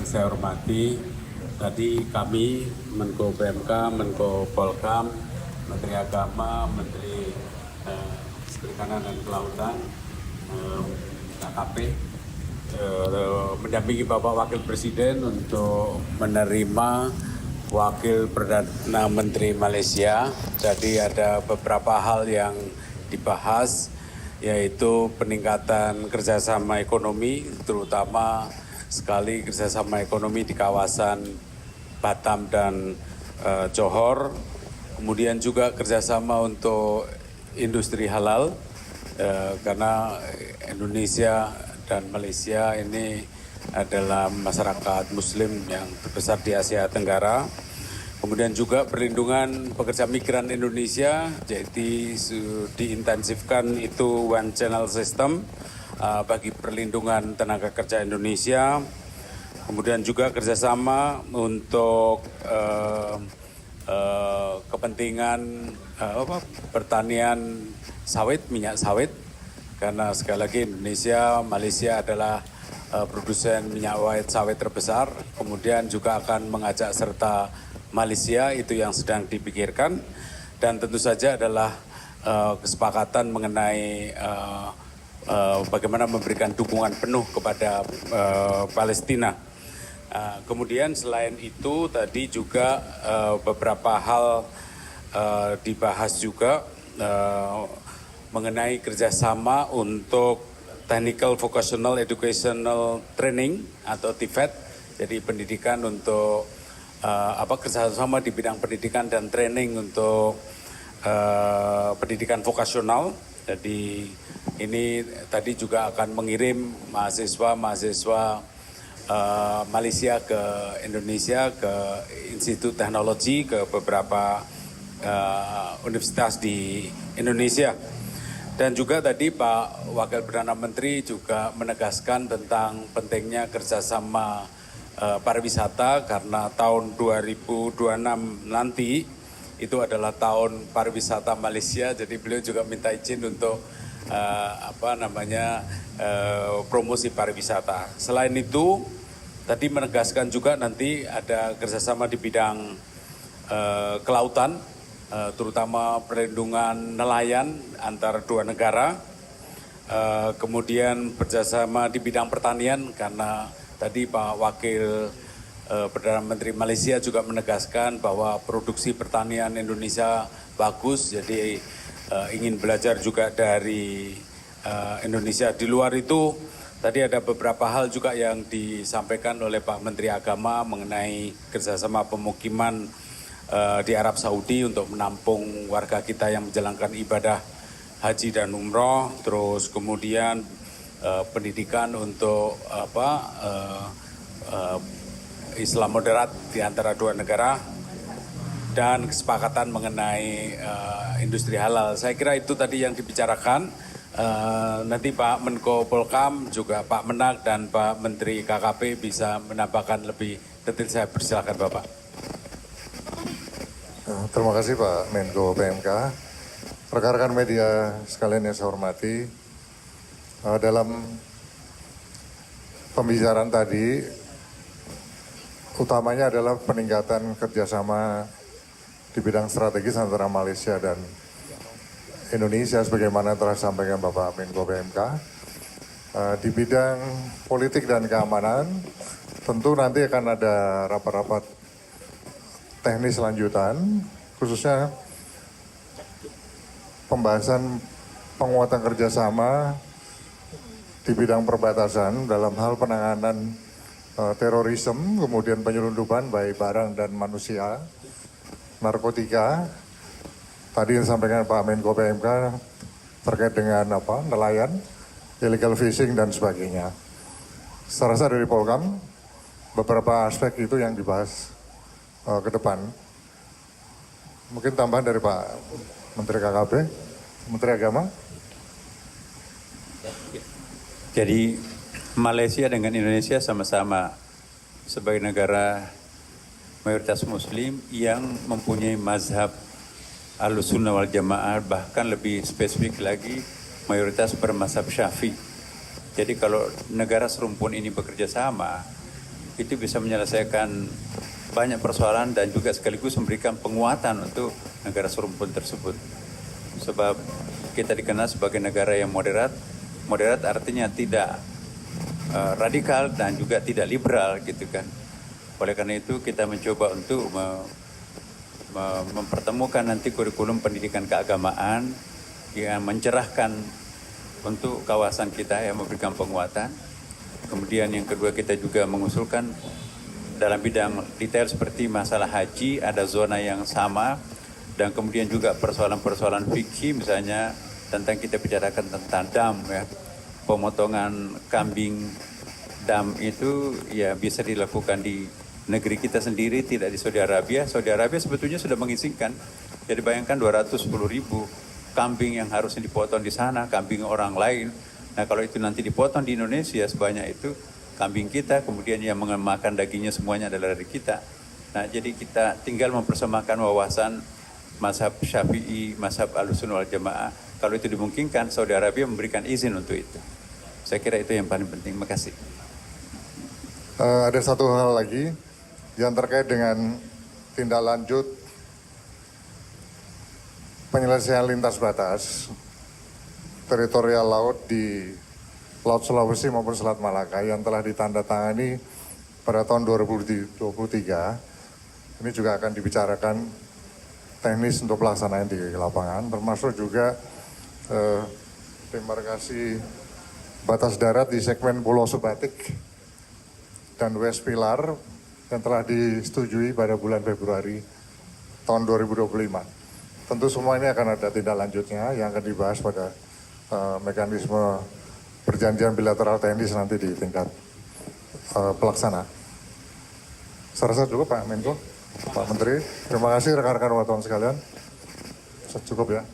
saya hormati, tadi kami Menko PMK, Menko Polkam, Menteri Agama, Menteri Perikanan dan Kelautan, KKP, mendampingi Bapak Wakil Presiden untuk menerima Wakil Perdana Menteri Malaysia. Jadi ada beberapa hal yang dibahas, yaitu peningkatan kerjasama ekonomi, terutama sekali kerjasama ekonomi di kawasan Batam dan Johor, kemudian juga kerjasama untuk industri halal, karena Indonesia dan Malaysia ini adalah masyarakat Muslim yang terbesar di Asia Tenggara. Kemudian juga perlindungan pekerja migran Indonesia, jadi diintensifkan itu one channel system bagi perlindungan tenaga kerja Indonesia. Kemudian juga kerjasama untuk kepentingan pertanian sawit, minyak sawit, karena sekali lagi Indonesia, Malaysia adalah produsen minyak sawit terbesar. Kemudian juga akan mengajak serta Malaysia, itu yang sedang dipikirkan, dan tentu saja adalah kesepakatan mengenai bagaimana memberikan dukungan penuh kepada Palestina. Kemudian selain itu tadi juga beberapa hal dibahas juga mengenai kerjasama untuk Technical Vocational Educational Training atau TVET, jadi pendidikan untuk kerjasama di bidang pendidikan dan training untuk pendidikan vokasional. Jadi ini tadi juga akan mengirim mahasiswa Malaysia ke Indonesia, ke Institut Teknologi, ke beberapa universitas di Indonesia. Dan juga tadi Pak Wakil Perdana Menteri juga menegaskan tentang pentingnya kerjasama pariwisata, karena tahun 2026 nanti itu adalah tahun pariwisata Malaysia. Jadi beliau juga minta izin untuk promosi pariwisata. Selain itu tadi menegaskan juga nanti ada kerjasama di bidang kelautan, terutama perlindungan nelayan antara dua negara. Kemudian kerjasama di bidang pertanian, karena tadi Pak Wakil Perdana Menteri Malaysia juga menegaskan bahwa produksi pertanian Indonesia bagus, jadi ingin belajar juga dari Indonesia. Di luar itu, tadi ada beberapa hal juga yang disampaikan oleh Pak Menteri Agama mengenai kerjasama pemukiman di Arab Saudi untuk menampung warga kita yang menjalankan ibadah haji dan umroh, terus kemudian pendidikan untuk Islam moderat di antara dua negara, dan kesepakatan mengenai industri halal. Saya kira itu tadi yang dibicarakan. Nanti Pak Menko Polkam, juga Pak Menak dan Pak Menteri KKP bisa menambahkan lebih detail. Saya persilakan Bapak. Terima kasih Pak Menko PMK. Rekan-rekan media sekalian yang saya hormati, dalam pembicaraan tadi, utamanya adalah peningkatan kerjasama di bidang strategis antara Malaysia dan Indonesia, sebagaimana telah disampaikan Bapak Menko PMK. Di bidang politik dan keamanan, tentu nanti akan ada rapat-rapat teknis lanjutan, khususnya pembahasan penguatan kerjasama di bidang perbatasan dalam hal penanganan terorisme, kemudian penyelundupan baik barang dan manusia, narkotika. Tadi yang disampaikan Pak Menko PMK terkait dengan nelayan, illegal fishing dan sebagainya. Saya rasa dari Polkam beberapa aspek itu yang dibahas ke depan. Mungkin tambahan dari Pak Menteri KKP, Menteri Agama. Jadi Malaysia dengan Indonesia sama-sama sebagai negara mayoritas Muslim yang mempunyai mazhab Ahlussunnah wal Jamaah, bahkan lebih spesifik lagi mayoritas bermazhab Syafi'i. Jadi kalau negara serumpun ini bekerja sama, itu bisa menyelesaikan banyak persoalan dan juga sekaligus memberikan penguatan untuk negara serumpun tersebut. Sebab kita dikenal sebagai negara yang moderat. Moderat artinya tidak radikal dan juga tidak liberal gitu kan. Oleh karena itu kita mencoba untuk mempertemukan nanti kurikulum pendidikan keagamaan yang mencerahkan untuk kawasan kita yang memberikan penguatan. Kemudian yang kedua kita juga mengusulkan dalam bidang detail seperti masalah haji ada zona yang sama dan kemudian juga persoalan-persoalan fikih misalnya tentang kita bicarakan tentang dam ya. Pemotongan kambing dam itu ya bisa dilakukan di negeri kita sendiri, tidak di Saudi Arabia. Saudi Arabia sebetulnya sudah mengizinkan. Jadi bayangkan 210.000 kambing yang harusnya dipotong di sana, kambing orang lain. Nah kalau itu nanti dipotong di Indonesia sebanyak itu, kambing kita, kemudian yang memakan dagingnya semuanya adalah dari kita. Nah jadi kita tinggal mempersemakan wawasan mazhab Syafi'i, mazhab Ahlussunnah wal Jamaah. Kalau itu dimungkinkan, Saudi Arabia memberikan izin untuk itu. Saya kira itu yang paling penting. Terima kasih. Ada satu hal lagi yang terkait dengan tindak lanjut penyelesaian lintas batas teritorial laut di Laut Sulawesi maupun Selat Malaka yang telah ditandatangani pada tahun 2023. Ini juga akan dibicarakan teknis untuk pelaksanaan di lapangan, termasuk juga demarkasi batas darat di segmen Pulau Subatik dan West Pilar yang telah disetujui pada bulan Februari tahun 2025. Tentu semua ini akan ada tindak lanjutnya yang akan dibahas pada mekanisme perjanjian bilateral teknis nanti di tingkat pelaksana. Saya rasa cukup Pak Menko, Pak Menteri. Terima kasih rekan-rekan wartawan sekalian. Cukup ya.